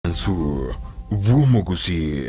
Nsu Wumo Gusii.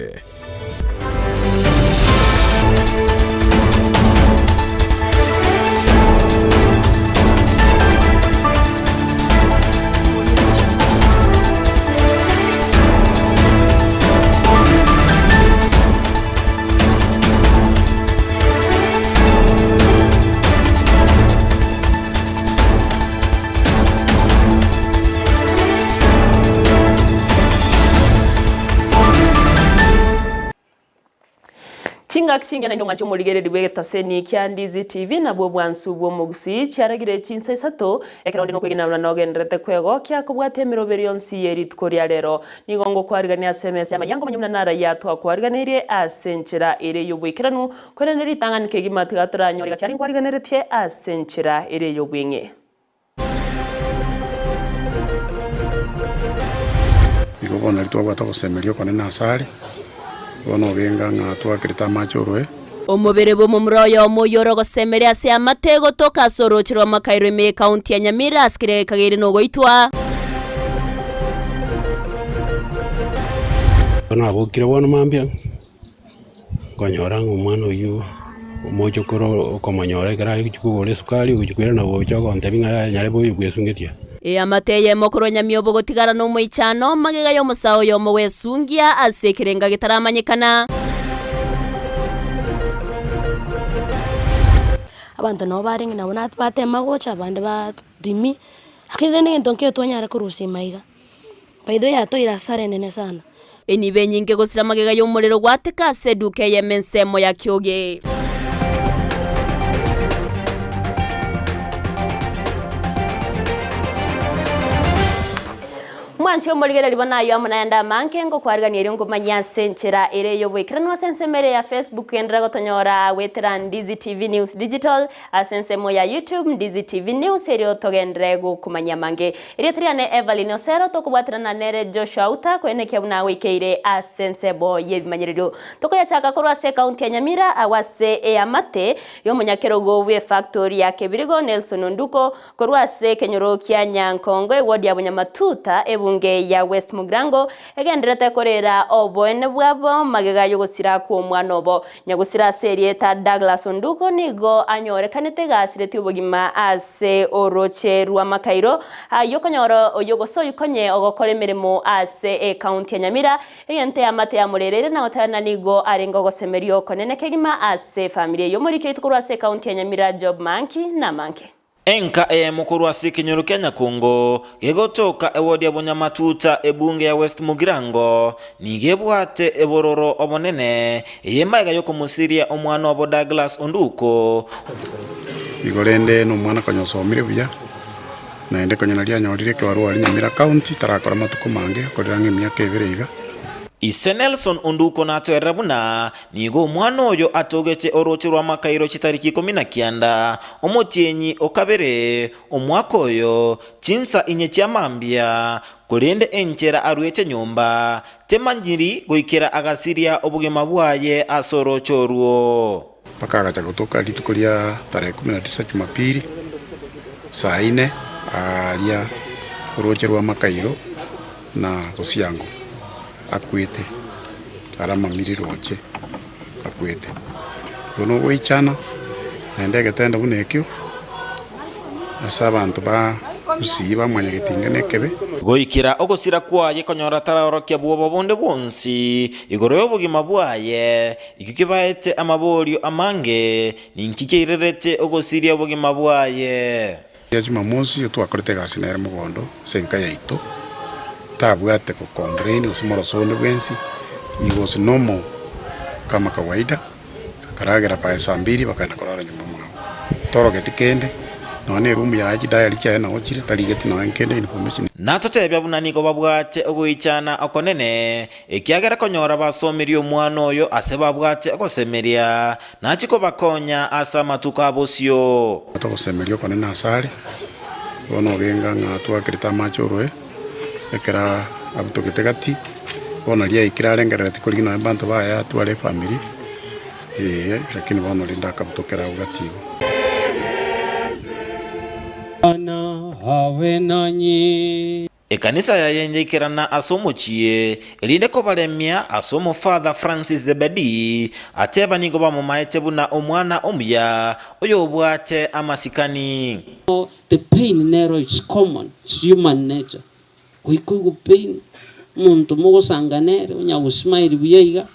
Chinga na nyonga chomo ligere dibwe taseni kya Ndizi TV na bwo bwansu bwo Gusii cyaragire Chinsa Isato ekiraundi no kwigina na nogendrete kwego kya kubwate miroberi yonsi yeri tkoria rero nigongo kwarigania SMS ya mayango manyumna nara ya twa kwariganirie asenchira ere yobwikiranu kweneri tanganike gimatigatura nyori cyari kwariganirie asenchira ere yobwinge igobona litwa bata kusemerio kone nasari bono genga ngatwa kirita machorwe omubere bo mumroyo muyoro gosemeria se amatego toka sorochirwa makairo me county ya Nyamira askire kagere no goitwa bona bokire bona mambia ngonyora ngumwana uyu mojo koro komanyora gara kugore sukali ujukwira na bojo kontebinga nyare boyu bwesungetia amateye mokoro nyamiobo gotigara no muichano magega yo musao yo mwesungia asekirenga gitaramanyikana abantu no baringi na bona bate magocha bande ba dimi akire ne ndonke twanyara kurusi maiga baido ya to ira sare nene sana enibe nyinge gosira magega yo murero gwateka seduke yemensemo ya kyoge Mwancho muligere libona yo munayanda manke ngo kwariganira ngo manyasenchera ere yo bwikirano sensemere ya Facebook endra gotonyora wetera Ndizi TV News Digital asensemo ya YouTube Ndizi TV News ero togendre go kumanya mange ere triane Everline Osero tokubwatirana nere Joshua Auta kwene kyabuna wikeire asensebo yebimanyiriro tokoya chaka korwa se county ya Nyamira awase amate yo munyakerogo we factory ya Kebirigo Nelson Nduko korwa se kenyoro kya Nyankongo wodi ya Bunyamatuta bunge ya West Mugrango egendrete korera obone bwabo magega yo gusira ku mwana obo nyagusira serie ta Douglas Nduko nigo anyore kanete gasireti ubugima ase oroche rwa makairo yokonyoro oyogoso yukonye ogokore mirimo ase county ya Nyamira egente amate ya murerere na otana nigo arengo gosemerio konene kegima ase family yo muri kitu kurwa ase county ya Nyamira job manki na manke Enka mukuru wa Kinyoro Kenya Kongo gegotoka ewodi ya Bunyamatuta ebunge ya West Mugrango nigebwate ebororo obonene yembaga yo kumusiria omwana obo Douglas Nduko igorende no mwana konyosomire buya na ende konyonaria nyorire ke waru ali Nyamira County tarakora matuko mange korera ng'emyaka ebirega Ise Nelson Nduko nato erabuna nigo mwana oyo atogete orochirwa makairo chitariki 19 omotienyi okabere omwaka oyo Chinsa inye kyamambia kurende enchera arwete nyumba temanjiri goikera agasiria obugema bwaye asorochorwo paka gachagotoka litukoria tarehe 19 Jumapili saa 4 alia orochirwa makairo na gosiango akwete arama miriroche akwete ono weichana ende getenda bunekyo asa abantu ba Gusii bamanya getinga nekebe goikira ogosira kwaye konyora tararokya bwobo bonde bonsi igoro yobugima bwaye ikikibaete amaborio amange ninkikirerete ogosiria obugima bwaye ya Jumamosi twakorete gasi na mugondo senka yaito tabwate ko complain usimoro sonde bwensi it was normal kama kawaida karagera pa saa 2 bakaenda korara nyumba mwa toro getikende none room ya aji diary cha na ochire taligeti na nkende information natotebya bunaniko babwate ogoichana okonene ekiagera konyora basomerio mwana oyo asebabwate ogosemeria nachiko bakonya asa matuka abosio ogosemerio konene asari bono genga ngatwa kirita machorwe ekera abutoketegati bono lia ikirarengerera tikurigina bantu baya twale family lakini bono linda kabutokera ugatigo ana hawe nanyi Ekanisa ya yenjekerana asomochie elinde kobalemia asomo Father Francis Zebedi ateba nigo bamumaete buna omwana omuya oyo obwate amasikani. The pain nero is common, it's human nature. Kuikugu pain muntu mugusanganere unyagusmile buyeiga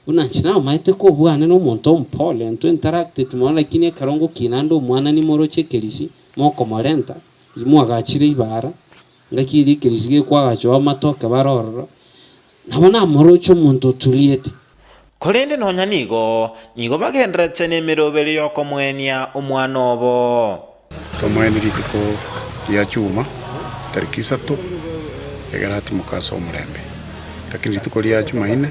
unanchina maite ko bwana no muntu ompole ntu interacted mwana lakini karongo kinando mwana ni moroche kelisi moko morenta mwagachire ibara ngakiri kelisi kwagacho amatoke barororo nabona morocho muntu tuliete Kolende nonya nigo bagendretse nemirobere yoko mwenia omwana obo tomwene ritiko ya chuma tariki Isato egarati mukaso omurembe lakini ritiko lya chuma ine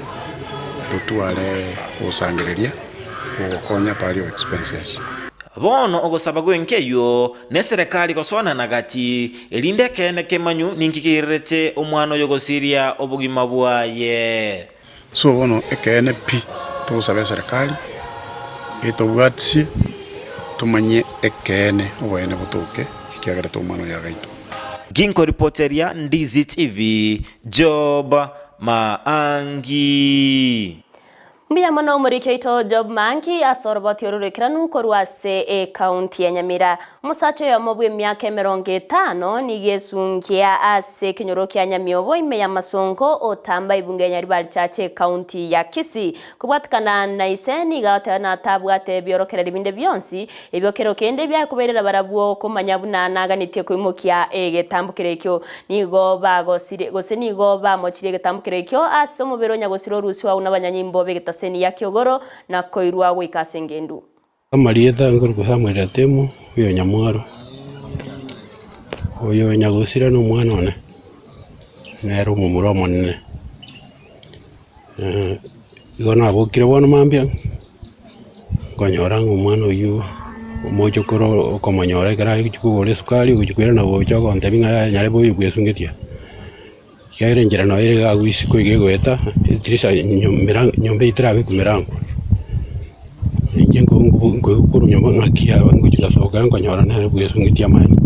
tutwale usangireria ukonya palio expenses bono ogosaba gwenkeyo ne serikali goswana nagati elinde kene kemanyu ninkikirete omwana yogosiria obugima bwaye so bono ekene pi tusabe serikali etobwatsi tumanye ekene obwene butuke kiagera tomano ya gaito Ginko reporteria Ndizi TV Job Maangi Mbia mono murikyo Job Maangi asorboti orurikiranu korwase county ya Nyamira musacho ya mobwe myaka 50 nigesungia ase kinyoro kya Nyamiobo ime ya masongo otamba ibunge nyaribali chache county ya Kisii kubwatikana na iseni gatana tabwate byorokera libinde byonsi ebyokero kende bya kuberera barabuo komanyabuna naganitie kwimukya egetambukire kyo nigo bagosire gose nigo bamochire getambukire kyo ase mubero nyagosiro rusi wa unabanyanyimbo begeta seni ya Kiogoro na koirwa wikasengendu amalieta nguru kuhamwera temu uyo nyamwaro uyo nyagusira no mwana one nero mumuromo nene igona abukire bono mambia ngonyora ngumwana uyu mojo koro komonyora kara kugore sukali kujukwera na bojo konte binga nyare boyu kwesungetia kiaire njira no ire gagwisi kwigegweta itirisa nyombe itirabe kumirango injengo ngukuru nyomba ngakia ngujuka soka ngonyora na kwesungetia mani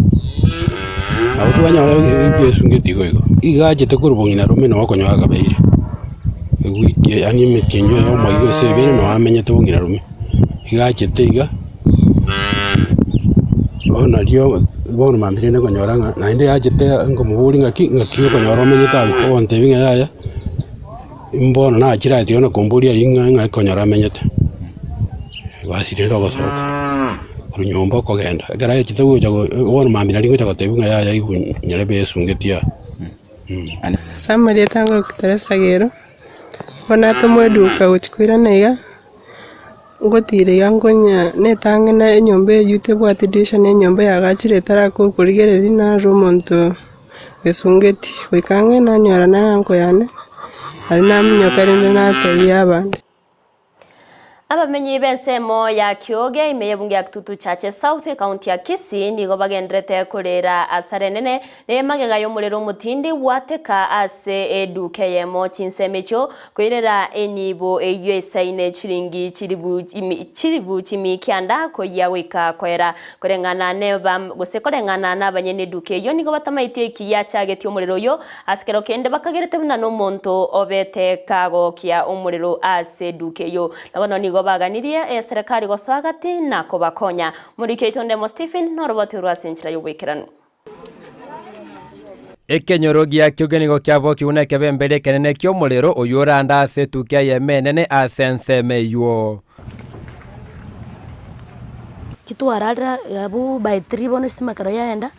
abutu banyora kwesungetia goigo igaje te kurubungina rume no wakonyora kabeire wiki ani metinyo yo moyo se bere no amenye te bungira rume igaje te iga ona dio bono mambire ne konyora na inde ajete ngo mubuli ngakio konyora menye ta onte binga yaya imbono na akira dio na kombulia inga konyora menyete basire ndo basoka kunyomba kogenda gara ekite goja bono mambire lingo chakote binga yaya igu nyarebe sungetia samari tango kutarasagero bona tumweduka uchikwira naiga ngotire yangonya netange na enyombe yute bwatidisha ne nyombe yagachire tarako kurigereri na romonto esungeti wikange na nyora na anko yane ari namnyo karinde na tayabande abamenyi bensemo ya Kioge imeye bunge akitutu chache South County ya Kisii nigo bagendrete kurera asarenene ne magega yo mulero mutindi wateka ase eduke yemo Chinsemecho kwirera enibo eyesaine chiringi chiribu chimikyanda ko yawika kwera kurengana neba gose kurengana nabanyene duke yo nigo batamaite kiya chageti umulero yo askero kende bakagerete buna no monto obete kago kya umulero ase duke yo nabano nigo baganirie serikali goswagati na kobakonya muri Keitondemo Stephen noroboti rwasenchira yubwikirano Ekenyorogia kyogenigo kyabo kiuneke bembere kenene kyo mulero oyuranda ase tukia yemenene asensemeyo kitu arara abu by 3 bono stima karo yaenda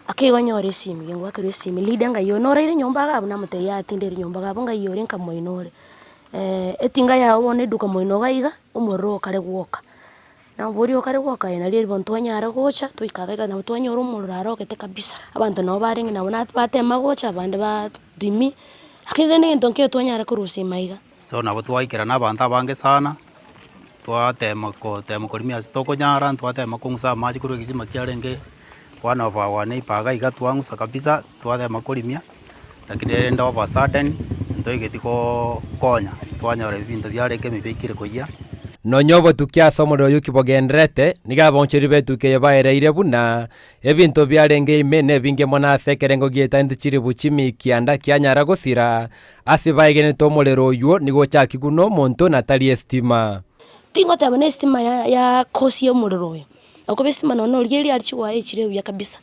akigonyore simi ngwa karo simi lidanga yonore ire nyomba gabo namute ya tindere nyomba gabo ngayore nkamoinore etinga yawo ne duka moino gaiga umoro kare gwoka na buri okare gwoka ina ri bonto nyara gocha tuikaga na bonto nyoro umuraro kete kabisa abantu no baringi na bonat batema gocha abandi ba dimi akire ne ndonke to nyara kurusi maiga so nabo twaikira na abantu abange sana twatema kurimia stoko nyara twatema kungsa maji kuru kizima kyarenge wana va wana ipaga igatwangusa kabisa twatema kurimia lakini ndo va sudden ndoigeti ko konya twanyora ibintu byareke mibikire kujya no nyobo tukia somoro yukibogendrete niga bonchiribe tuke baereire buna ebinto byarenge imene binge mona sekerengo gieta ndichiri buchimi kianda kyanyara gusira asibaigene tomolero yuo nigo chakiguno monto natali estima tingo tabane estima ya kosi yo mulero yo ako estima no ryeli archiwa echire ya kabisa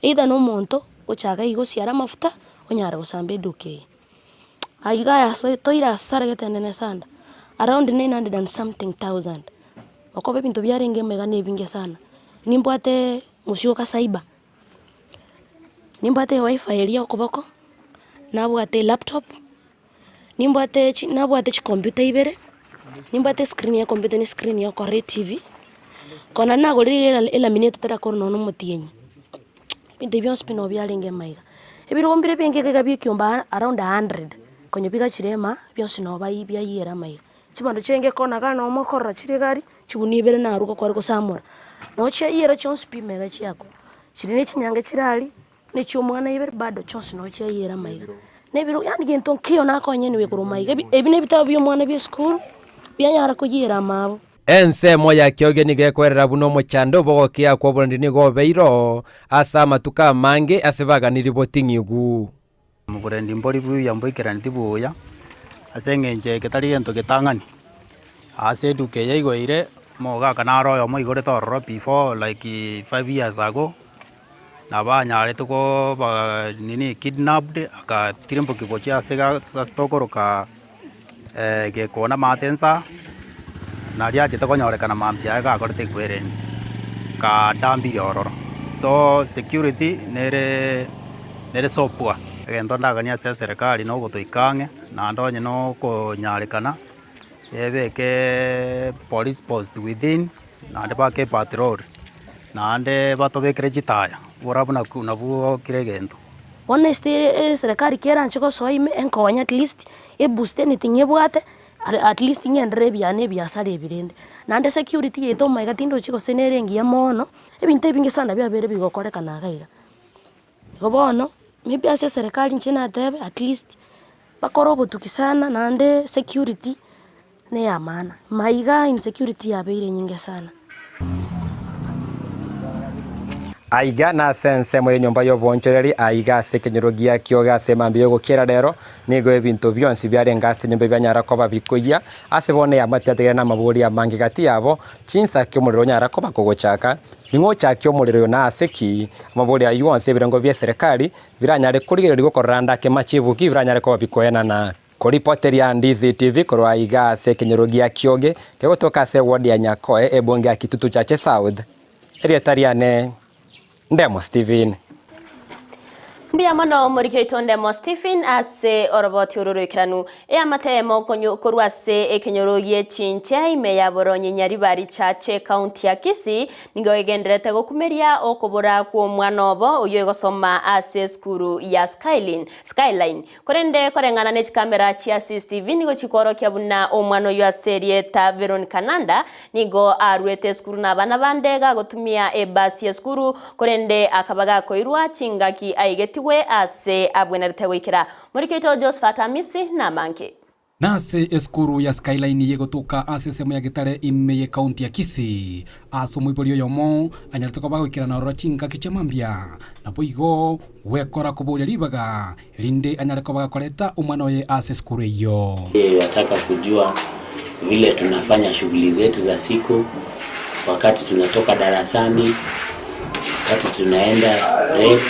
either no monto ochaga igosiara mafuta onyara gusambe duke aiga ya so toira saragete nene sanda around 900 and something thousand okobe bintu byarenge megane binge sana nimbwate musio kasaiba nimbwate wifi eri okoboko nabwate laptop nimbwate computer ibere nimbwate screen ya computer ni screen ya kore TV kona nagorire elaminate tara korno no mutienyi bintu byonse bino byarenge maiga ebirombire benge gabi kyomba around 100 konyo biga chirema byonse no bayibya yera maiga chibando chenge kona kana omokora chirigari chibunibere na ruko kwari kusamura no che yera chonse pimega chiyako chirine chinyange chirali ne chumwana ibere bado chonse no che yera maiga nebiro yani gento kiyo nakonye niwe kurumaiga ebine bitabo byo mwana bya school byanyara kuyira mabo ense moya kyogeni gekwerera buno mochando bogokia kwobonde ni gobeiro asa matuka mange asebaga ni ribotingigu mugurendi mbori buya mboikera ntibuya asengenje ketari gento getangani ase duke yaigoire moga kana royo mo igore torro before like 5 years ago nabanyare tuko nini kidnapped aka tirimbo kibochi asega stokoroka gekona matensa naria chete konyorekana mambia gakorete kwereni ka dambi ororo so security nere sopwa gento ndagania cia serikali no gutuikange na ndonye no kunyarekana ebeke police post within na ndebake patrol na nde batobekere chitaya urabuna kunabuo kiregento honestly serikali kera nchiko soime enkonya at least e boost anything ebwate at least nyendre byane byasale ebirende nande security yeto maiga tindo chiko senerengi ya mono ebinte bingi sana byabere bigokorekana gaira gobono maybe ase serikali nchina tebe at least bakorobo tukisana nande security ne ya maana maiga insecurity yabeire nyingi sana aiga na sense moyo nyomba yo bonchereri aiga sekenyerogia kyoga semambe yo gukira rero nigo ebintu byonsi byarenga ase nyomba byanyara koba bikoya asebone amatiategera na maburi amangi gati yabo Chinsa kyomuriro nyara koba kugochaka ningo chakyo muriro na aseki maburi ayonse birango bya serikali biranyare kurigereri gukoranda ke machibuki biranyare koba bikoyana na koripoteri ya Ndizi TV korwa aiga sekenyerogia kyoge kegotoka se ward ya Nyakoe ebonge ya Kitutu chache South erietariane Ndemo Steven. Mbia mono murikeito Ndemo Stephen ase oroboti ururikiranu amatemo korwase ekenyorogie Chinsa ime ya boronye nyaribari chache county ya Kisii nigo egenderete gokumeria okobora kwa mwanobo uyo egosoma ase skuru ya Skyline korende korengana ne kamera chia CCTV nigo chikoro kyabuna omwano yo serie ta Veronica Nanda nigo arwete skuru na bana bandega gotumia ebasi ya skuru korende akabaga koirwa chingaki aigeti we ase abwenerete wikira murikeito Josephat Amisi na manke nase eskuru ya Skyline yegotuka ase semo ya gitare ime county ya Kisii aso muiborio yomo anyaritoka bagwikira na rochinga kichemambia na boigo wekora kuburia ribaga rinde anyariko bagakoreta umwana we ase eskuru yo nataka kujua vile tunafanya shughuli zetu za siku wakati tunatoka darasani wakati tunaenda break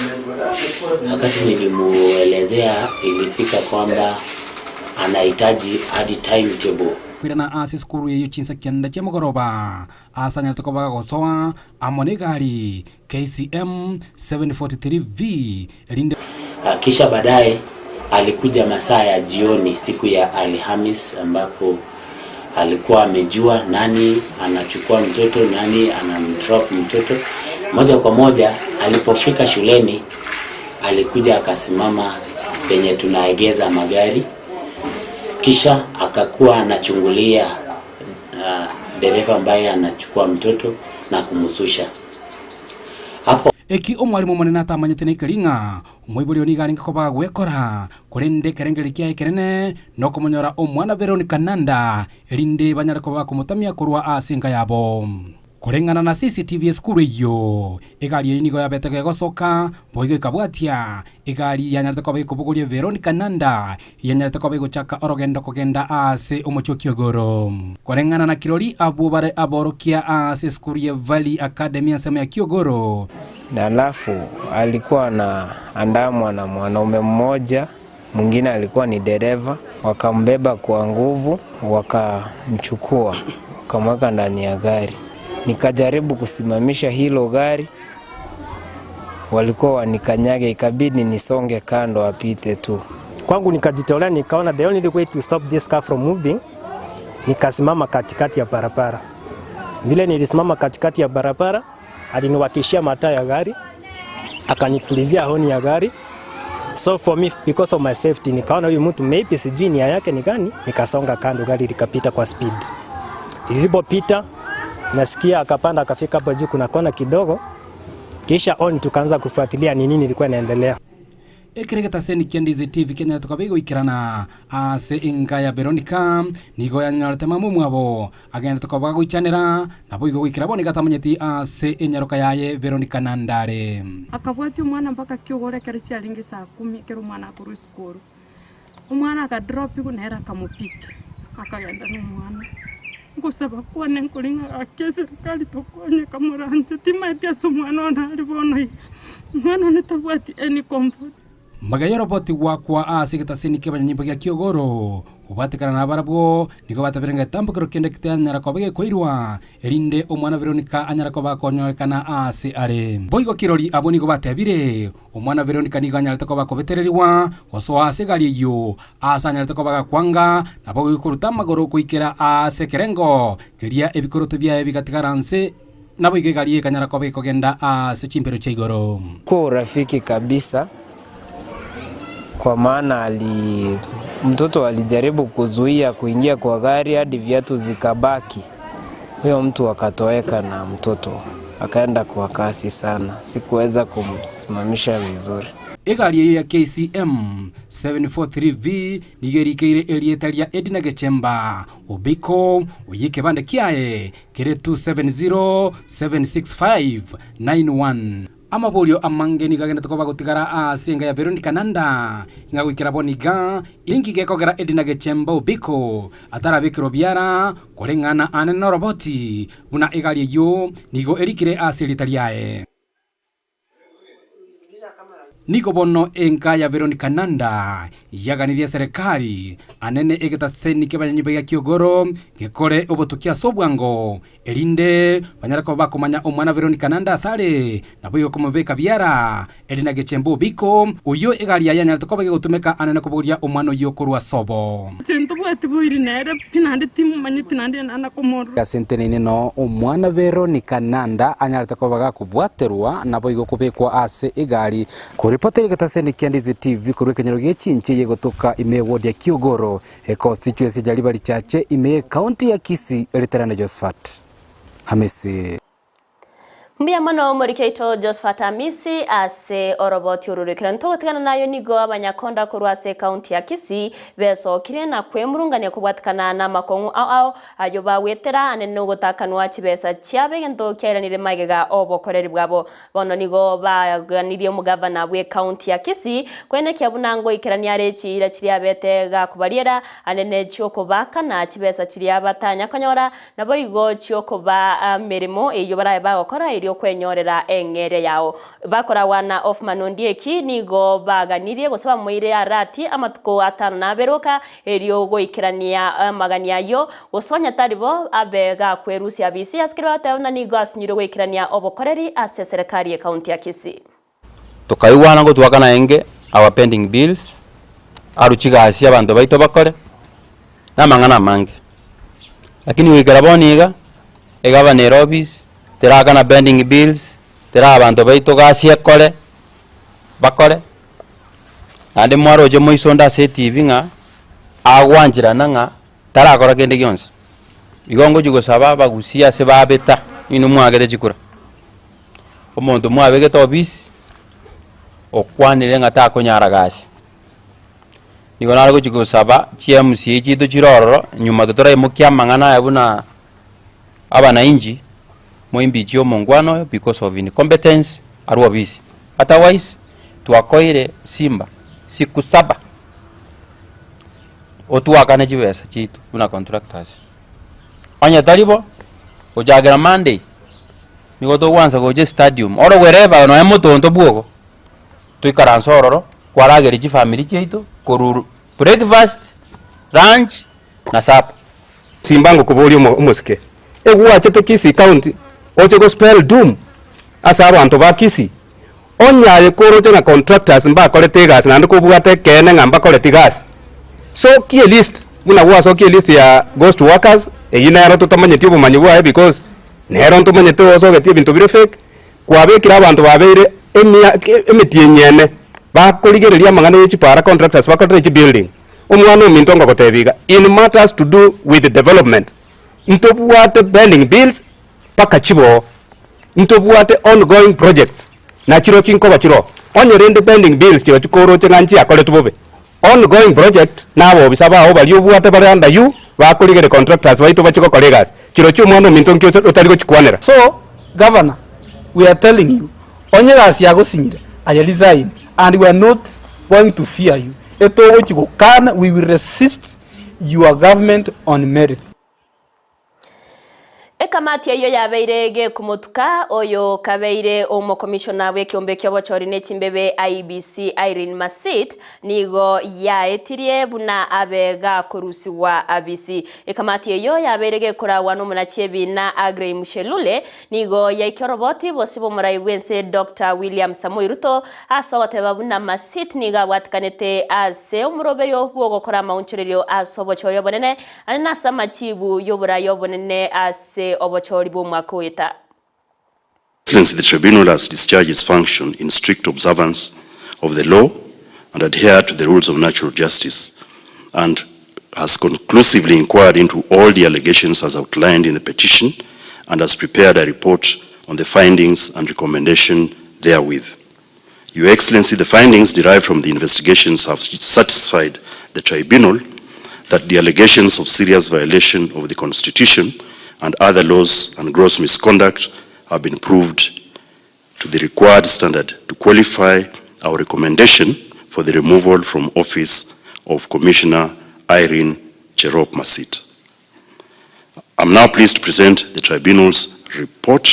wakati nilimuelezea ilifika kwamba anahitaji hadi timetable kwirana ase skuru yeyo Chinsa kianda cha mogoroba asanya tukobaga gosoa amone gari KCM 743V linde kisha baadaye alikuja masaa ya jioni siku ya Alhamis ambapo alikuwa amejua nani anachukua mtoto nani anamdrop mtoto moja kwa moja. Alipofika shuleni alikuja akasimama penye tunaegeza magari kisha akakuwa anachungulia dereva ambaye anachukua mtoto na kumhususha hapo eki omwarimu munene atamanyete na ikiringa omwibulio ni garinga kobaga gwekora kurinde kerengeri kia ikerene no kumonyora omwana Veronica Nanda erinde banyara kobaga kumutamia kurwa asinga yabo kurengana na CCTV skuru iyo egari nigo yabetege gosoka boigo ikabwatia egari yanyarete kobaga kubugulie Veronica Nanda yanyarete kobaga guchaka orogendo kogenda ase omochokiogoro kurengana na kirori abubare aborokia ase skuru ya Valley Academy asema ya Kiogoro. Na alafu alikuwa na andamwa na mwanaume mmoja, mwingine alikuwa ni dereva, wakambeba kwa nguvu, wakamchukua, wakamweka ndani ya gari. Nikajaribu kusimamisha hilo gari, walikuwa wanikanyage, ikabidi nisonge kando apite tu. Kwangu nikajitolea, nikaona the only way to stop this car from moving, nikasimama katikati ya barabara. Vile nilisimama katikati ya barabara, aliniwakishia mataa ya gari, akanipulizia honi ya gari. So for me, because of my safety, nikaona huyu mtu maybe sijui nia yake ni gani, nikasonga kando, gari likapita kwa speed. Ilipopita, nasikia akapanda akafika hapo juu kuna kona kidogo, kisha tukaanza kufuatilia ni nini ilikuwa inaendelea. Ekiregeta seni kia Ndizi TV Kenya tukabigo ikirana ase inga ya Veronica nigo ya nyarete mamumu abo agenda tukabaga guichanera nabo igo ikirabo nigatamanyeti ase enyaroka yaye Veronica Nandare akabwati umwana mpaka Kiogoro kero cyalingi saa 10 kero umwana akuru skuru umwana akadrop kunera kamupiki akagenda n'umwana ngusaba kuone nkulinga akese kali tokonye kamuranje timaiti asumwana ona alibono mwana netabwati any comfort Magaya roboti wakwa asigita seni ke banyanyimbo ya Kiogoro ubatikana na barabwo niko batabirenga tambukiro kende kitanyara kobege koirwa erinde omwana Veronica anyara koba konyorekana ase are boigo kirori abo niko batabire omwana Veronica nigo anyara koba kobetereriwa koso ase gari yo asa anyara koba kwanga nabo ikuruta magoro kuikera ase kerengo keria ebikoroto bya ebigatigaranse nabo igegari kanyara kobe kogenda ase chimbero chaigoro kwa rafiki kabisa. Kwa maana mtoto alijaribu kuzuia kuingia kwa gari hadi viatu zikabaki. Huyo mtu akatoweka na mtoto akaenda kwa kasi sana. Sikuweza kumsimamisha vizuri. Egari ya KCM 743V nigerikeire elietaria Edina Gechemba Obiko uyike bande kiae kere 27076591 Amabolio amangeni gagenda tukoba gutigara asinga ya Veronica Nanda inga gwikira boniga ingi gekogera Edina Gechemba Obiko atarabikiro biara kurengana anene roboti buna egari yo nigo erikire asilitariae Niko bono enka ya Veronica Nanda yaganiria serikali anene egeta seni ke banyanyimbo ya Kiogoro gekore obotukia sobwango elinde banyara ko bakomanya omwana Veronica Nanda sale naboyo komobeka biara Edina Gechemba Obiko uyo egari ya nyala tokoba gutumeka anene koburia omwana yo kurwa sobo Cento bwati bwiri nere pinande timu manyiti nande ana komoro Gasentenene no omwana Veronica Nanda anyala tokoba kubwaterwa naboyo kubekwa ase egari Ripoteri kataseni kia Ndizi TV kuruwe kenyero Chinsa yegotoka ime ward ya Kiogoro constituency jalibali chache ime county ya Kisii eliterane Josephat Hamisi Mbia mano morikeito Josephat Hamisi ase oroboti ururikira ntogotikana nayo nigo abanyakonda kurwase county ya Kisii beso kirena kwemurungania kubwatikana na makongu au ayoba wetera anene gutakanwa kibesa cyabe ndo kyaranire magega obokoreri bwabo bono nigo baganirie mugavana bwe county ya Kisii kwene kyabunango ikirania rechi ira kiri abetega kubariera anene cyoko bakana kibesa kiri abatanya kanyora nabo igo cyoko ba merimo eyo baraye bagokora kwenyorera engere yao bakora wana of manondieki nigo baganirie gusaba muire arati amatuko atano na beroka eriyo goikirania magania yo usonya taribo abega kwerusi abisi askiro atana nigo asinyiro goikirania obokoreri ase serikali ya county ya Kisii tukaiwana ngo twakana enge our pending bills aruchigasi abantu baito bakore na mangana mange lakini wikaraboniga egaba Nairobi tera kana pending bills tera abantu baito gasi ekore bakore ande mwaro je moisonda se TV nga agwanjira nanga tara akora kende gyonse igongo jugo saba bagusia se babeta inu mwagete chikura omonto mwabegete office okwanire ngata konyara gasi nigo nari gochigusaba chiMCA chitu chirororo nyuma tutora mukia mang'ana yabuna abanainji moimbichi omongwano because of incompetence ari office. Otherwise twakoire Simba siku 7 otuakane chibesa chitu buna contractors anya taribo ojagira Monday nigo tugwanza goje stadium oro wherever no emotonto bwogo tuikaransa ororo kwarageri chi family chitu koruru breakfast lunch na supper simbango kubori umusike egwachete Kisii county oche go spell doom asa abantu ba Kisii onyaye koroche na contractors mba kolete gas na ndikubwate kene ngamba kolete gas so kie list buna gwa so kie list ya ghost workers eyina yaro tutamanye tibo manyibwa because nero ntumanye to so getie bintu bire fake kwabekira abantu babeire emitiyenyene bakoligereria mangana y'echipara contractors bakotere chi building omwana omintonga gotebiga in matters to do with the development ntobwate pending bills paka chibo ntobwate ongoing projects na chiro chinko bachiro onyorende pending bills chiro chikoro chenganchi akole tubobe ongoing project nabo bisaba aho bali obwate bali under you bakoligere contractors baito bachiko colleagues chiro chumwana omintonga otarigo chikwanera. So governor, we are telling you onye gasi yagosinyire I resign and we are not going to fear you. Etogo chigo kana we will resist your government on merit. Ekamati iyo yabeirege kumutuka oyo kabeire omo commissioner we kiombe kyobochori ne chimbebe IBC Irene Masit nigo yaetirie buna abega korusiwa ABC. Ekamati iyo yabeirege kora wano munachebi na Agre Mushelule nigo yaikoroboti bosibo murai wense Dr. William Samoei Ruto asoboteba buna Masit niga watkanete ase umuroberio bwogo kora maunchurerio asobochori bonene anana samachibu yobura yobonene ase Excellency, the tribunal has discharged its function in strict observance of the law and adhered to the rules of natural justice, and has conclusively inquired into all the allegations as outlined in the petition and has prepared a report on the findings and recommendation therewith. Your Excellency, the findings derived from the investigations have satisfied the tribunal that the allegations of serious violation of the Constitution and other laws and gross misconduct have been proved to the required standard to qualify our recommendation for the removal from office of Commissioner Irene Cherop Masit. I'm now pleased to present the tribunal's report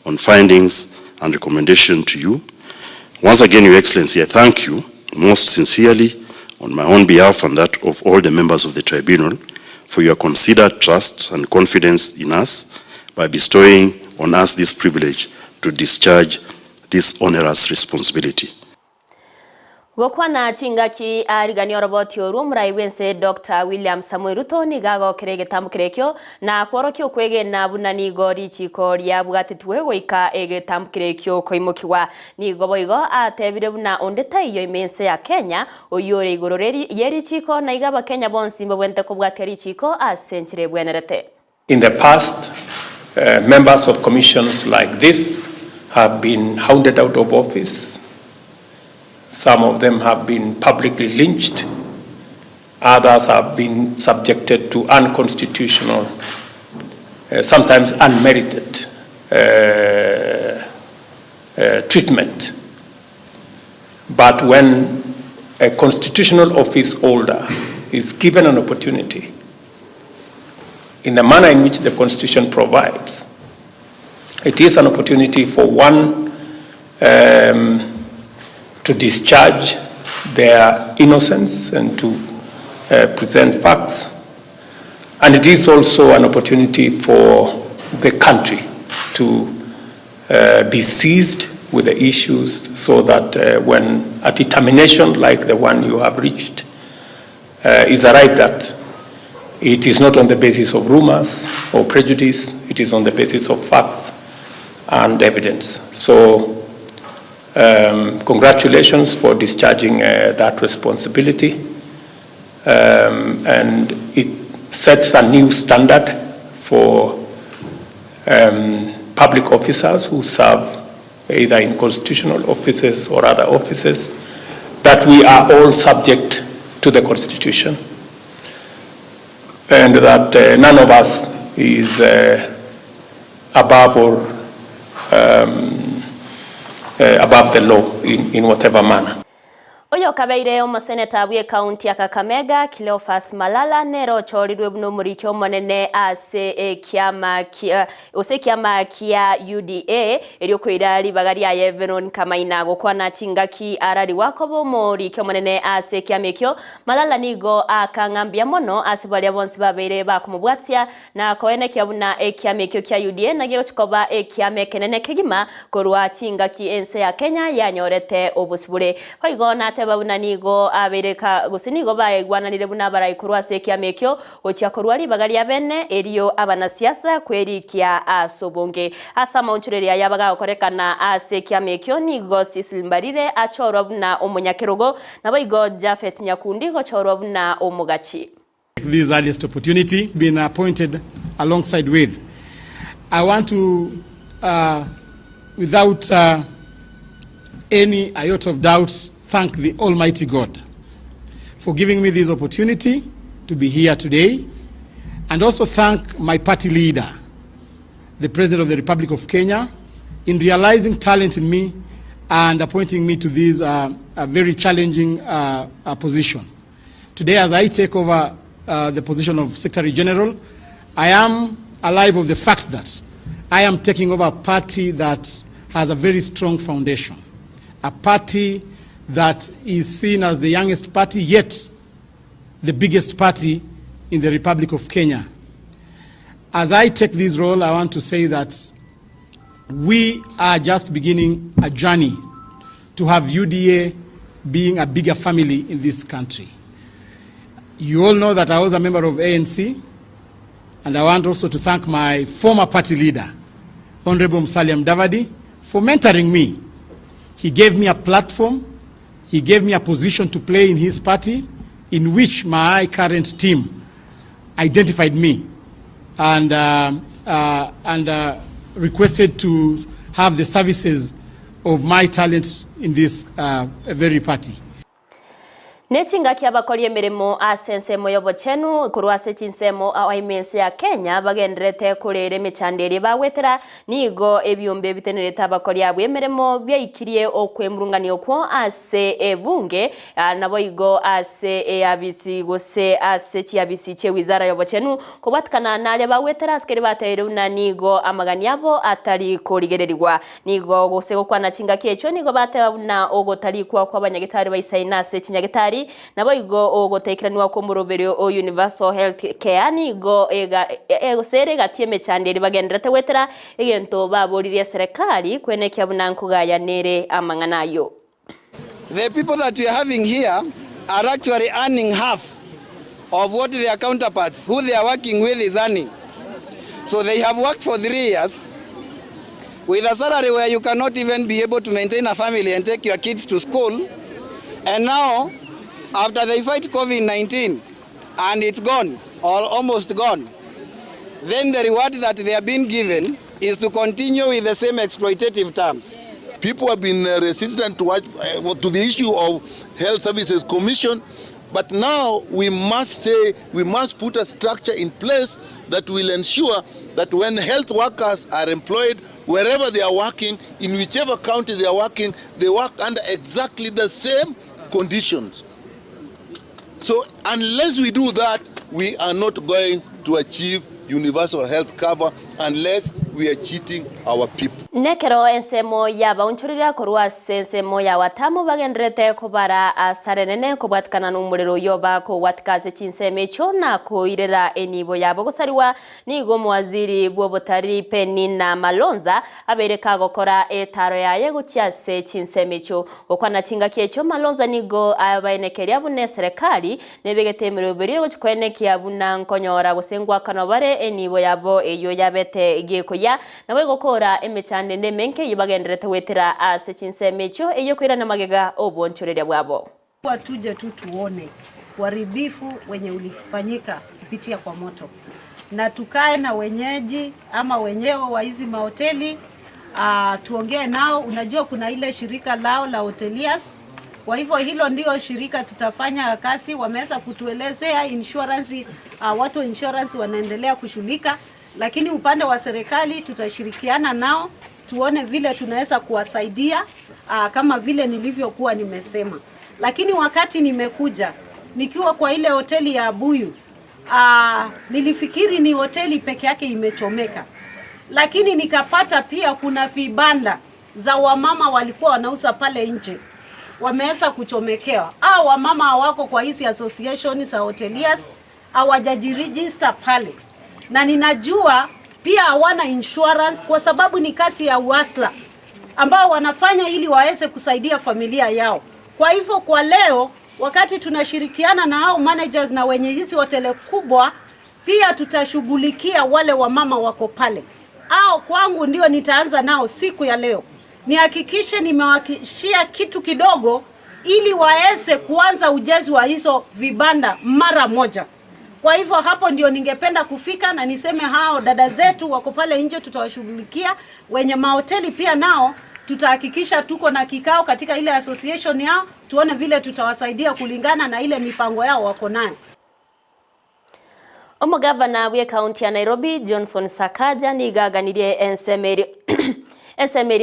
on findings and recommendation to you. Once again, Your Excellency, I thank you most sincerely on my own behalf and that of all the members of the tribunal for your considered trust and confidence in us by bestowing on us this privilege to discharge this onerous responsibility. Gokwana chingaki arigani oroboti orumu wense Dr. William Samoei Ruto ni gago kerege tamkirekyo na kworokyo kwege na bunani gori chiko ria bwatitwe goika ege tamkirekyo koimokiwa ni goboigo atebire buna ondeta iyo imense ya Kenya oyore igororeri yeri chiko na igaba Kenya bonsi mbwente ko bwateri chiko asenchire bwenerete. In the past, members of commissions like this have been hounded out of office. Some of them have been publicly lynched. Others have been subjected to unconstitutional, sometimes unmerited treatment. But when a constitutional office holder is given an opportunity in the manner in which the Constitution provides, it is an opportunity for one to discharge their innocence and to present facts. And it is also an opportunity for the country to be seized with the issues so that when a determination like the one you have reached is arrived at, it is not on the basis of rumors or prejudice, it is on the basis of facts and evidence. So congratulations for discharging that responsibility, and it sets a new standard for public officers who serve either in constitutional offices or other offices, that we are all subject to the Constitution, and that none of us is above or above the law in whatever manner. Oyo kabeire omuseneta bwe county ya Kakamega Cleophas Malala nero chorirwe buno murikyo monene ase ekyama kia UDA eryo kwirali bagari ya Everline kamaina gokwana chingaki arari wakobo murikyo monene ase kyamekyo Malala nigo akangambia mono ase bali bonsi babere bakumubwatsya na koene kyabuna ekyamekyo kya UDA nagyo chikoba ekyamekenene kegima korwa chingaki ense ya Kenya yanyorete obusibure hoigona babuna nigo abereka gusinigo baegwananire buna barayikurwa sekia mekyo ochiakorwali bagali abene eriyo abanasiasa kwerikia asobonge asa maunchureria yabaga okorekana asekia mekyo nigo sisimbarire achorwa buna omunyakerogo naboigo Jafet Nyakundi go chorwa buna omugachi. This earliest opportunity been appointed alongside with. I want to without any iota of doubt thank the Almighty God for giving me this opportunity to be here today, and also thank my party leader, the President of the Republic of Kenya, in realizing talent in me and appointing me to this a very challenging position. Today, as I take over the position of Secretary General, I am alive of the fact that I am taking over a party that has a very strong foundation, a party that is seen as the youngest party, yet the biggest party in the Republic of Kenya. As I take this role, I want to say that we are just beginning a journey to have UDA being a bigger family in this country. You all know that I was a member of ANC, and I want also to thank my former party leader, Honorable Musalia Mudavadi, for mentoring me. He gave me a platform. He gave me a position to play in his party, in which my current team identified me and requested to have the services of my talent in this very party. Nechinga kia bakori emirimo asensemo yobochenu kurwase chinsemo awaimense ya Kenya bagendrete kurere michanderi bawetera nigo ebyombe bitenereta bakori abwe emirimo byayikirie okwemrungani okwo ase ebunge nabo igo ase abisi gose ase chiabisi che wizara yobochenu kubatkana nale bawetera askeri batere unanigo amagani yabo atari kurigererwa nigo gose gokwana chinga kiecho nigo batewa na ogotari kwa abanyagitari bayisaina ase chinyagitari nabo igo ogotekeraniwa ko muroberyo o universal health care nigo egosere gatieme chanderi bagendrete wetera egento baboririe serikali kwenekya bunankugaya nere amanganayo. The people that we are having here are actually earning half of what their counterparts who they are working with is earning. So they have worked for 3 years with a salary where you cannot even be able to maintain a family and take your kids to school, and now after they fight COVID-19 and it's gone or almost gone, then the reward that they are being given is to continue with the same exploitative terms. People have been resistant to the issue of Health Services Commission, but now we must put a structure in place that will ensure that when health workers are employed, wherever they are working, in whichever county they are working, they work under exactly the same conditions. So unless we do that, we are not going to achieve universal health cover unless we are cheating our people. Nekero ensemo ya baunchurira korwa sensemo ya watamu bagendrete kubara asarenene kubatkana numuriro yoba ko watkaze chinseme chona ko irera enibo yabo gusariwa nigo mwaziri bwobotari Penina Malonza abereka gokora etaro yaye gucyase chinseme cyo okwana chinga kiecho Malonza nigo abaenekeria bune serikali nebegetemero beriyo chikwenekia buna nkonyora gusengwa kanobare enibo yabo eyo yabete igeko ya nawe gokora emechande nemenke yibagendrete wetera ase chinsemecho eyo kwirana magega obonchoreria bwabo. Watuje tu tuone uharibifu wenye ulifanyika kupitia kwa moto, na tukae na wenyeji ama wenyewe wa hizi mahoteli tuongee nao. Unajua kuna ile shirika lao la hoteliers, kwa hivyo hilo ndio shirika tutafanya kazi. Wameweza kutuelezea insurance, watu wa insurance wanaendelea kushughulika, lakini upande wa serikali tutashirikiana nao tuone vile tunaweza kuwasaidia kama vile nilivyokuwa nimesema. Lakini wakati nimekuja nikiwa kwa ile hoteli ya Buyu, nilifikiri ni hoteli peke yake imechomeka, lakini nikapata pia kuna vibanda za wamama walikuwa wanauza pale nje wameweza kuchomekewa. Wamama hawako kwa hizi association za hoteliers, hawajajiregister pale, na ninajua pia hawana insurance kwa sababu ni kazi ya uhasla ambao wanafanya ili waweze kusaidia familia yao. Kwa hivyo kwa leo wakati tunashirikiana na hao managers na wenye hizi hoteli kubwa, pia tutashughulikia wale wamama wako pale. Kwangu ndio nitaanza nao siku ya leo. Nihakikishe nimewakishia kitu kidogo ili waweze kuanza ujenzi wa hizo vibanda mara moja. Kwa hivyo hapo ndio ningependa kufika na niseme hao dada zetu wako pale nje tutawashughulikia. Wenye mahoteli pia nao tutahakikisha tuko na kikao katika ile association yao, tuone vile tutawasaidia kulingana na ile mipango yao wako nayo. Omugavana wa kaunti ya Nairobi Johnson Sakaja ni gaganirie ensemeri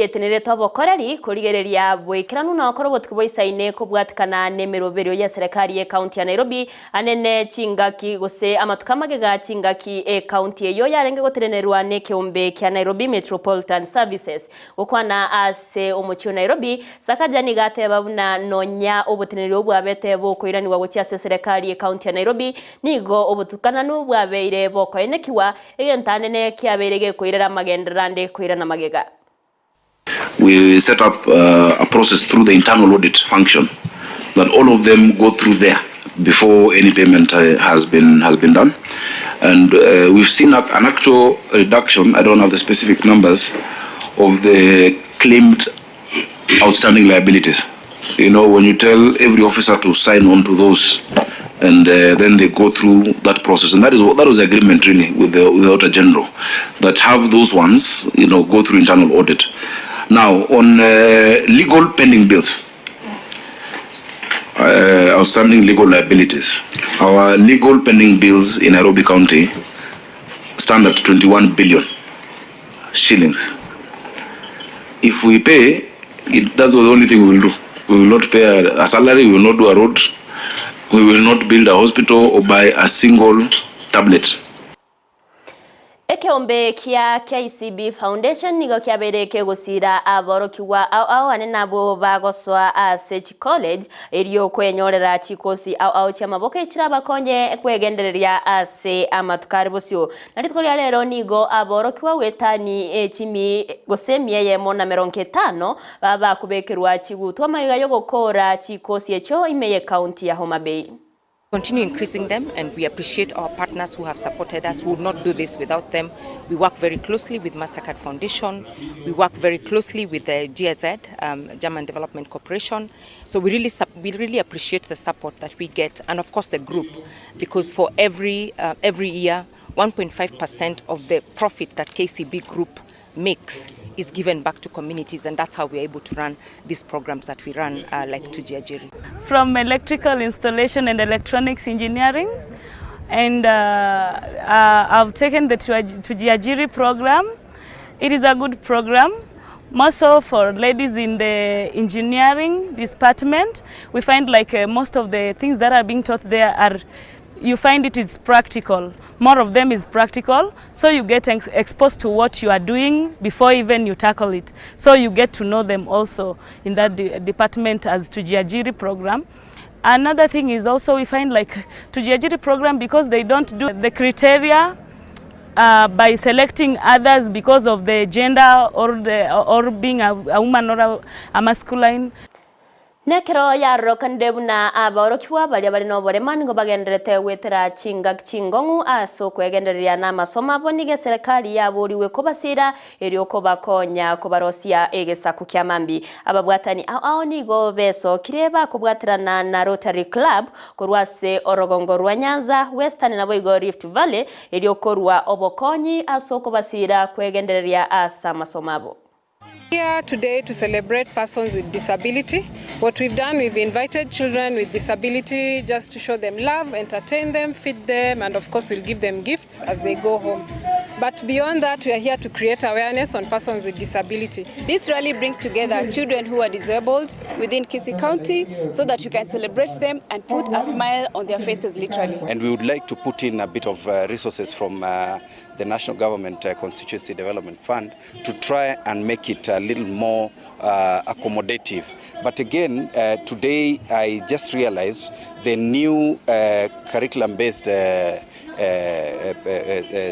etenere tobokoreri kurigereria bwikiranu na okoro butkuboisaine kubwatikana nemeroberio ya serikali ya kaunti ya Nairobi anene chingaki gose amatukamage ga chingaki kaunti eyo yarenge goterenerwa ne kiumbe kya Nairobi Metropolitan Services okwana ase omuchio Nairobi. Sakaja ni gateba buna nonya obutenerio bwabete bokoirani wa gochia serikali ya kaunti ya Nairobi nigo obutukana no bwabeire bokoenekiwa egentanene kyaberege koirera magenderande koirana magega. We set up a process through the internal audit function that all of them go through there before any payment has been done, and we've seen an actual reduction. I don't have the specific numbers of the claimed outstanding liabilities. You know, when you tell every officer to sign on to those, and then they go through that process, and that was the agreement really with the Auta General, that have those ones, go through internal audit. Now, on legal pending bills, outstanding legal liabilities, our legal pending bills in Nairobi County stand at 21 billion shillings. If we pay, that's the only thing we will do. We will not pay a salary, we will not do a road, we will not build a hospital or buy a single tablet. Ekeombe kia KCB Foundation nigo kiabereke gusira aborokiwa au anenabo bagoswa ase college eriyo kwenyorera chikosi au chamaboko ichiraba konye kwegendereria ase amatukari bosyo naritkoria rero nigo aborokiwa wetani echimi gosemie yemo na 50 baba kubekerwa chigutwa mayiga yo gukora chikosi echo imeye county ya Homa Bay. Continue increasing them, and we appreciate our partners who have supported us. We would not do this without them. We work very closely with Mastercard Foundation. We work very closely with the GIZ, German Development Corporation. So we really appreciate the support that we get, and of course the group, because for every year, 1.5% of the profit that KCB Group makes is given back to communities, and that's how we're able to run these programs that we run like Tujiajiri. From electrical installation and electronics engineering, and I've taken the Tujiajiri program. It is a good program, more so for ladies in the engineering department. We find like most of the things that are being taught there are, you find it is practical. More of them is practical, so you get exposed to what you are doing before even you tackle it. So you get to know them also in that department as Tujiajiri program. Another thing is also we find like Tujiajiri program, because they don't do the criteria by selecting others because of the gender or being a woman or a masculine. Nekero yarro kandebu na aborokiwa bali no boremani ngo bagenderete wetera chingongu aso kwegenderia na masoma bonige serikali yaburiwe kubasira erioko bakonya kubarosia egesaku kyamambi ababwatani ao nigo beso kireba kubwatirana na Rotary Club kurwase Orogongo rwa Nyanza Western na Boigo Rift Valley eriokorwa obokonyi aso kubasira kwegenderia asa masomabo. Here today to celebrate persons with disability. What we've done, we've invited children with disability just to show them love, entertain them, feed them, and of course we'll give them gifts as they go home. But beyond that, we are here to create awareness on persons with disability. This rally brings together children who are disabled within Kisii County so that we can celebrate them and put a smile on their faces literally. And we would like to put in a bit of resources from the National Government Constituency Development Fund to try and make it a little more accommodative. But again, today I just realized the new curriculum-based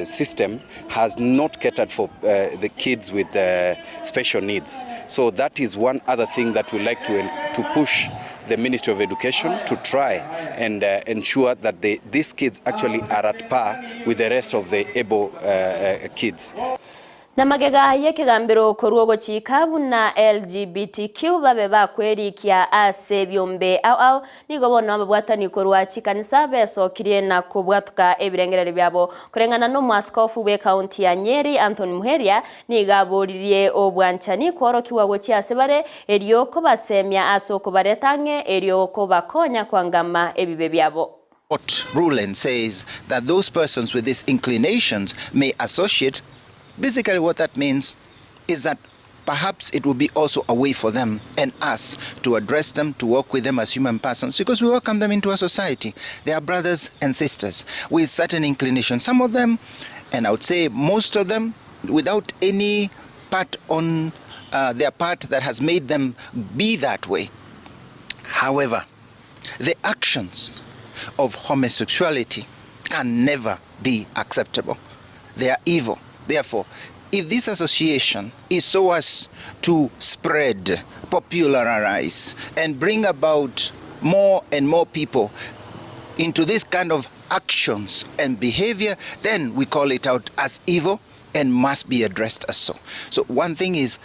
system has not catered for the kids with special needs. So that is one other thing that we like to push the Ministry of Education to try and ensure that these kids actually are at par with the rest of the able kids. Na magega yekigambiro koruogo chikabu na LGBTQ babe bakwerikia ase byombe au nigo bona babwatani korwa chikanisa besokirie na kubwatuka ebirengerere byabo kurengana no mwaskofu we county ya Nyeri Anthony Muheria nigaburirie obwanchani kworokiwa gochi asebare erioko basemya asoko baretange erioko bakonya kwangama ebibe byabo. What ruling says that those persons with these inclinations may associate. Basically what that means is that perhaps it will be also a way for them and us to address them, to work with them as human persons, because we welcome them into our society. They are brothers and sisters with certain inclinations. Some of them, and I would say most of them, without any part on their part that has made them be that way. However, the actions of homosexuality can never be acceptable. They are evil. Therefore, if this association is so as to spread, popularize, and bring about more and more people into this kind of actions and behavior, then we call it out as evil and must be addressed as so. So one thing is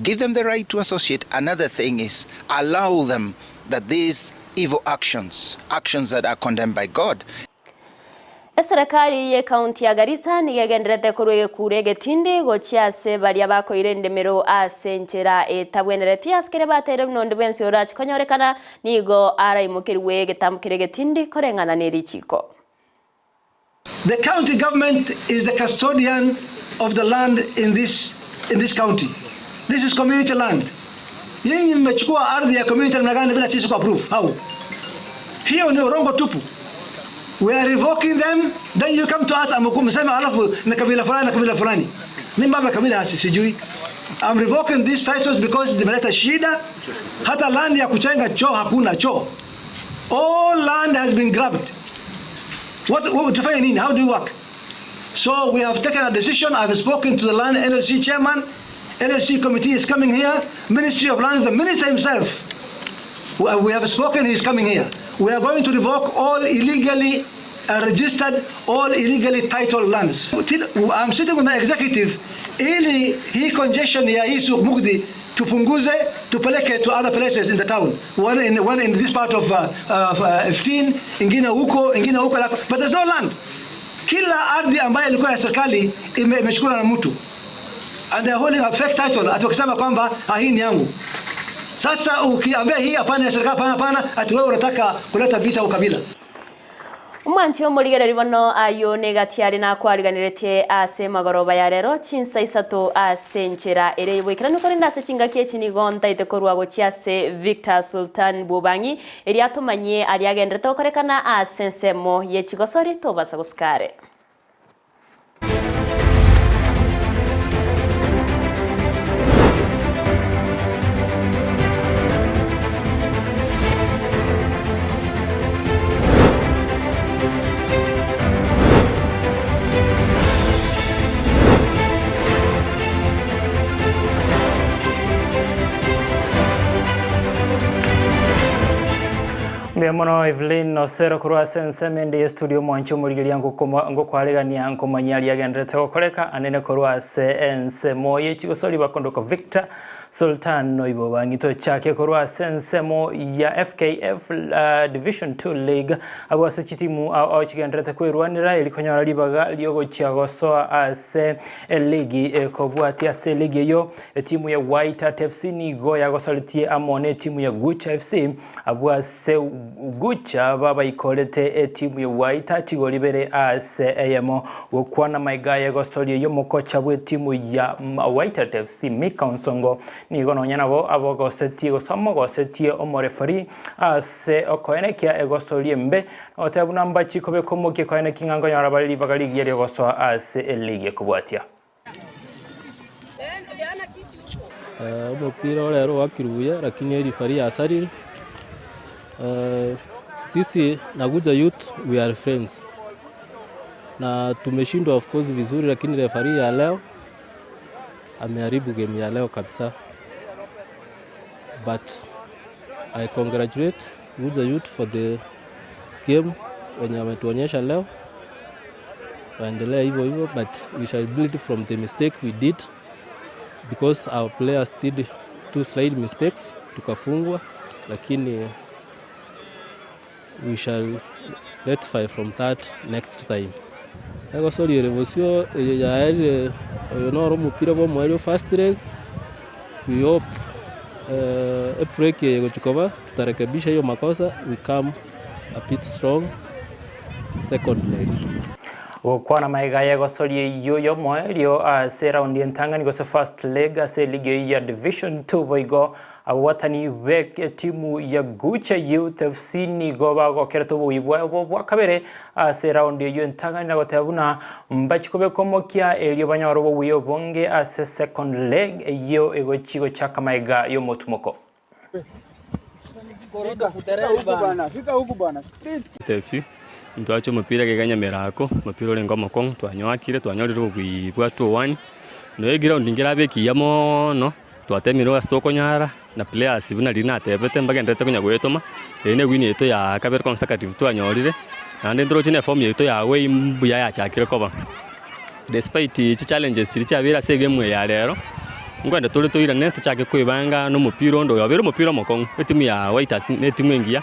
give them the right to associate. Another thing is allow them that these evil actions that are condemned by God. Serikali ye county ya Garissa nigegenderete kurwe kurege tindi gochiase baria bako irendemero asenchera etabwenereti askere batere mnonde bensi orachi konyorekana nigo araimukirwe getamukirege tindi korengana nerichiko. The county government is the custodian of the land in this county. This is community land. Yeye mmechukua ardhi ya community mnagana bila sisi ku approve. How? Hiyo ni urongo tupu. We are revoking them, then you come to us msema alafu na kabila fulani. Mimi baba kabila hasi sijui. I'm revoking these titles because zimeleta shida. Hata land ya kuchenga choo hakuna choo. All land has been grabbed. What tufanye nini? How do you work? So we have taken a decision. I've spoken to the land LLC chairman. LLC committee is coming here. Ministry of Lands, the minister himself. We have spoken, he's coming here. We are going to revoke all illegally registered, all illegally titled lands. I'm sitting with my executive, ili hii congestion ya hii Suk Mugdi tupunguze, tupeleke to other places in the town. One in this part of 15, ingine huko, but there's no land. Kila ardhi ambayo ilikuwa ya serikali imeshukura na mtu. And they're holding a fake title, atukisema kwamba hii ni yangu. Sasa ukiambia hii hapana ya serikali hapana, ati wewe unataka kuleta vita ukabila. Umwanchi omurigere ribono ayo negatiari na kwariganiretie ase magoroba ya rero Chinsa Isato asenchera ere ibwikirano kore ndase chingakie chinigonta itekorwa gochiase Victor Sultan Obang'I eri atumanye ari agendrete okorekana asensemo ye chigosori tobasa guskare. Mono Everline Osero kurwa sensemende studio mwancho murigiria ngo kwaregania ngo manyali agendrete okoreka anene kurwa sense moye chigosori bakondoko Victor Sultan Noibo Obang'I chake korwa sensemo ya FKF Division 2 League abwase chitimu achigendrete kwirwanira ilikonyora libaga lyogo chiagosoa ase ligi kobwati ase ligi yo timu ya White FC ni go yagosoletie amone timu ya Gucha FC abwase Gucha baba ikolete timu ya White chigolibere ase eyemo gokwana maigaya gosolie yo mokocha bwe timu ya White FC Mikonsongo ni gono nyanabo abogo setie gosomo go setie omorefari ase okoenekia egosolie mbe otabuna mbachi kobe komoke koene kingango yarabali bagali gere gosoa ase eligi kubwatia mpira leo wakiruya lakini rifari asari sisi na Guja Youth we are friends na tumeshindwa of course vizuri, lakini refari ya leo ameharibu game ya leo kabisa. But I congratulate Guja Youth for the game wenye wametuonyesha leo, waendelea hivyo hivyo, but we shall build from the mistake we did because our players did 2 slight mistakes tukafungwa, lakini we shall rectify from that next time. Ego sori revosio ya no mupira bo mwelio fast leg. We hope a break yego chukova tutarekebisha hiyo makosa, we come a bit strong second leg. Okwana maiga yego sori yo mwelio ase round yentangani go first leg ase ligi ya Division 2 boigo awatani weke timu ya Gucha Youth FC ni goba go kerto bwa kabere ase round yo ntangani na gotabuna mbachikobe komokia elio banyoro bo bonge ase second leg yo ego chigo chaka maiga yo motumoko fika huku bana FC ntwacho mupira ke Nyamira ko mupira ole ngoma kong twanyakire twanyolero kwibwa 2-1 no egira ndingira beki yamo no twatemiro astoko nyara na players buna lina tebete mbagendete kunya gwetoma ene win yeto ya kabere consecutive twanyorire ande ndro chine form yeto ya we mbuya ya chakire koba despite challenges iri chabira se game ya lero ngwenda tole toira ne tuchake kwibanga no mupira ndo yabere mupira mokong timu ya White ne timu engia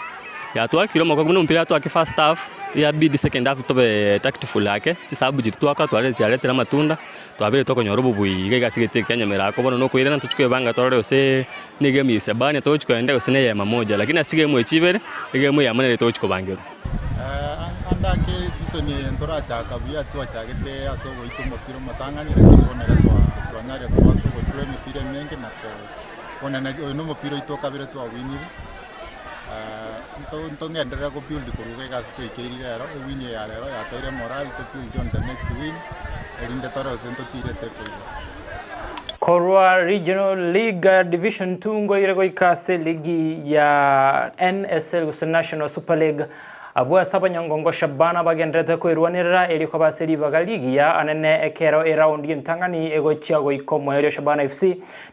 ya twakiro mokong no mpira twake first half ya bid second half tobe tactful yake tisabu jitwaka twale chaletera matunda twabere tokonyoro bubui gegasigete Nyamira ko bono no kwirana tuchukwe banga torore ose ni game isebane tochukwe ende ose ne yama moja lakini asige mu echibere game ya manere tochukwe bangero andake season entora chaka bia twachagete asogo itumo piro matangani lakini bona twanyare ko bantu ko ture mipire mengi na ko bona na no mupiro itoka bire twawinire ntongendera ko build kuruge gas twikeirire ero win ya lero ya toire moral to build on the next win erinde toro sento tire tepo Korwa Regional League Division 2 ngoire go ikase ligi ya NSL National Super League abwa sabanyongongo shabana bagendrete kwirwanira eliko baseri bagaligi ya anene ekero around yintangani ego chiago ikomo elio Shabana FC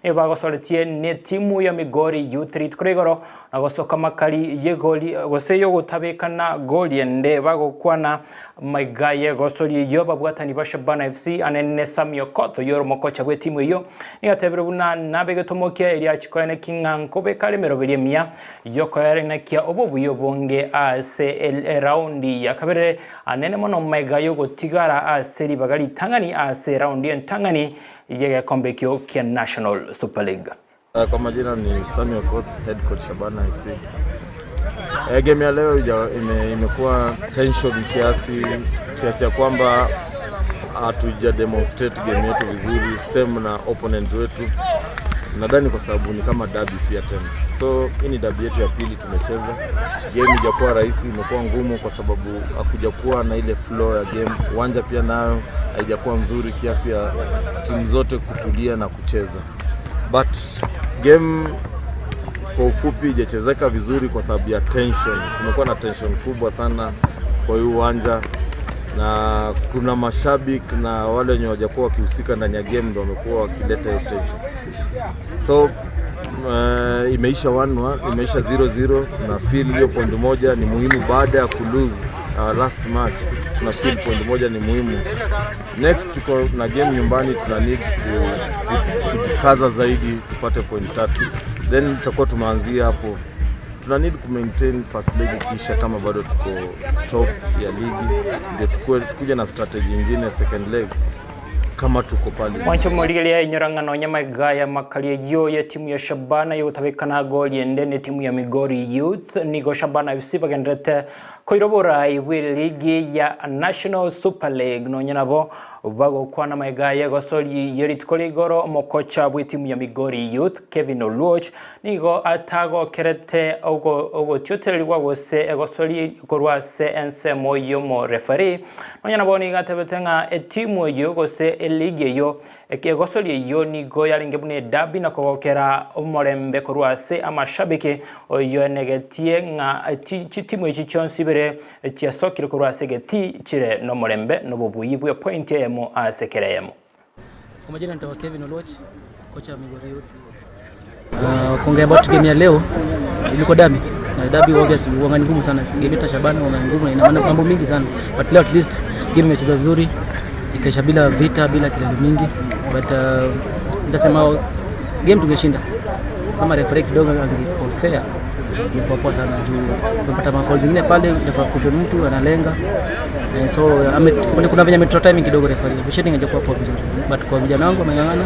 ne bago soletie ne timu ya Migori Youth League Kregoro nagosoka makali yegoli goseyo gutabekana goli ende bago kwana maigaye gosoli yo babwatani ba Shabana FC anene Samio Koto yoro mokocha bwe timu yo ni atebere buna nabege tomokia elia chikoene kinganko be kale merobelie mia yoko yare nakia obobuyo bonge ase raundi ya kabere anene mono maigayo gotigara ase bagali tangani ase raundi entangani yege kombe kyo kia National Super League. Kwa majina ni Samuel Court, head coach Shabana FC. Game ya leo imekuwa tension kiasi ya kwamba hatuja demonstrate game yetu vizuri same na opponents wetu. Nadhani kwa sababu ni kama derby pia tena. So hii ni derby yetu ya pili tumecheza. Game ijakuwa rahisi, imekuwa ngumu kwa sababu hakujakuwa na ile flow ya game. Uwanja pia nayo haijakuwa mzuri kiasi ya timu zote kutulia na kucheza. But game kwa ufupi haijachezeka vizuri kwa sababu ya tension. Tumekuwa na tension kubwa sana kwa hii uwanja na kuna mashabiki na wale wenye hawajakuwa wakihusika ndani ya game ndio wamekuwa wakileta hiyo tension. So imeisha 1-1, imeisha 0-0 na feel hiyo point moja ni muhimu baada ya kulose last match tuna feel point moja ni muhimu. Next tuko na game nyumbani, tuna need kujikaza zaidi tupate point 3. Then tutakuwa tumeanzia hapo. Tuna need ku maintain first leg kisha kama bado tuko top ya ligi ndio tukuje na strategy nyingine second leg kama tuko pale. Mwancho moligelia inyorangano nyamagaya makalio ya timu ya Shabana yotabekana goli endene timu ya Migori Youth nigo Shabana FC bagendete koirobora iwe ligi ya National Super League no nyanabo bago kwana magaya gosoli yeritkoligoro mokocha bwe timu ya Migori Youth Kevin Oluoch nigo atago kerete ogo tiotelwa gose gosoli korwa CNC moyo mo referee no nyanabo ni gatebetenga timu yo gose ligi yo ekegosoli yo nigo yaringebune dabi na kogokera omorembe korwa se amashabike oyo negetie nga timu echichonsi bere chiasokire korwa segeti chire no morembe no bobuyibwe point emo asekereyemo. Kwa majina nitawa Kevin Oluoch, kocha wa Migori Youth. Kuongea about game ya leo ilikuwa dabi. Na dabi obviously wangani ngumu sana. Game ya Shabana wangani ngumu na ina maana mambo mingi sana. But leo at least game imecheza vizuri. Ikaisha bila vita, bila kelele mingi. But nitasema game tungeshinda. Kama referee kidogo angekuwa fair, ingekuwa poa sana juu tunapata mafoul zingine pale inafaa kushon mtu analenga. So kuna venye metro timing kidogo referee. Officiating ingekuwa poa vizuri. But kwa vijana wangu wamengangana.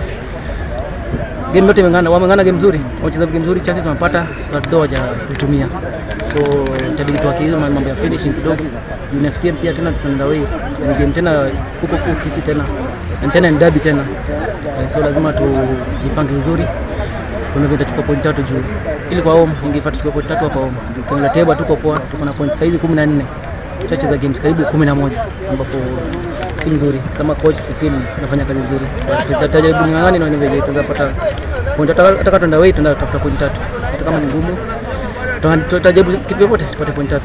Game yote wamengangana game nzuri. Wamecheza game nzuri, chances wamepata but though hawajazitumia. So itabidi tuwakize mambo ya finishing kidogo. Next game pia tena tunaenda away. Game tena huko Kisii tena. Tena ni derby tena. So lazima tujipange vizuri. Tunaweza kuchukua point 3 juu. Ili kwa home ingefuata tuchukue point 3 kwa home. Tukiangalia table tuko poa, tuko na point size 14. Tutacheza games karibu 11 ambapo si nzuri. Kama coach Sifin anafanya kazi nzuri. Tutajaribu ngangani na niweje tutapata point hata tuenda away tunatafuta point 3. Hata kama ni ngumu tutajaribu kitu yote tupate point 3.